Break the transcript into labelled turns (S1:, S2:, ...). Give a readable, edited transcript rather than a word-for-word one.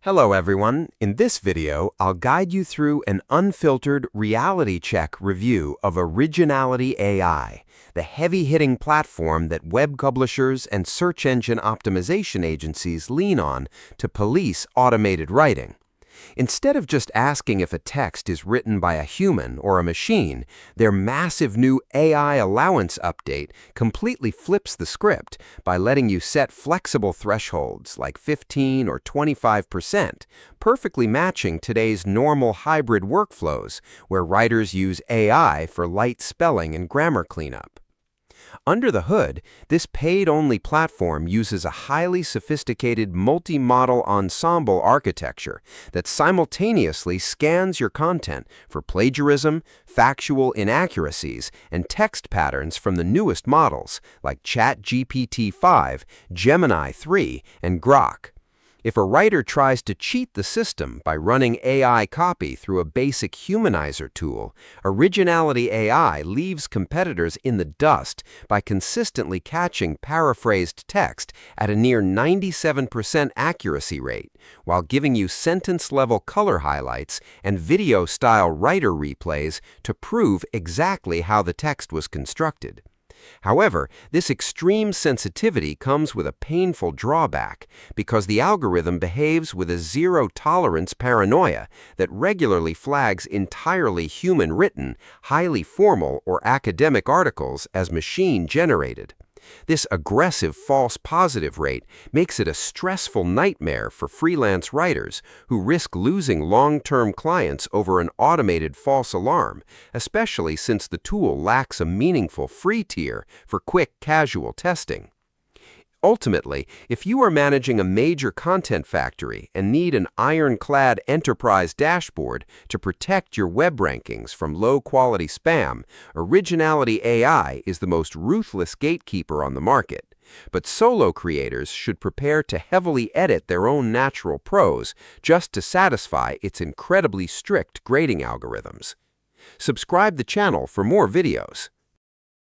S1: Hello everyone. In this video, I'll guide you through an unfiltered reality check review of Originality AI, the heavy-hitting platform that web publishers and search engine optimization agencies lean on to police automated writing. Instead of just asking if a text is written by a human or a machine, their massive new AI allowance update completely flips the script by letting you set flexible thresholds like 15 or 25%, perfectly matching today's normal hybrid workflows where writers use AI for light spelling and grammar cleanup. Under the hood, this paid-only platform uses a highly sophisticated multi-model ensemble architecture that simultaneously scans your content for plagiarism, factual inaccuracies, and text patterns from the newest models like ChatGPT-5, Gemini 3, and Grok. If a writer tries to cheat the system by running AI copy through a basic humanizer tool, Originality AI leaves competitors in the dust by consistently catching paraphrased text at a near 97% accuracy rate, while giving you sentence-level color highlights and video-style writer replays to prove exactly how the text was constructed. However, this extreme sensitivity comes with a painful drawback because the algorithm behaves with a zero-tolerance paranoia that regularly flags entirely human-written, highly formal or academic articles as machine-generated. This aggressive false positive rate makes it a stressful nightmare for freelance writers who risk losing long-term clients over an automated false alarm, especially since the tool lacks a meaningful free tier for quick, casual testing. Ultimately, if you are managing a major content factory and need an ironclad enterprise dashboard to protect your web rankings from low-quality spam, Originality AI is the most ruthless gatekeeper on the market. But solo creators should prepare to heavily edit their own natural prose just to satisfy its incredibly strict grading algorithms. Subscribe the channel for more videos.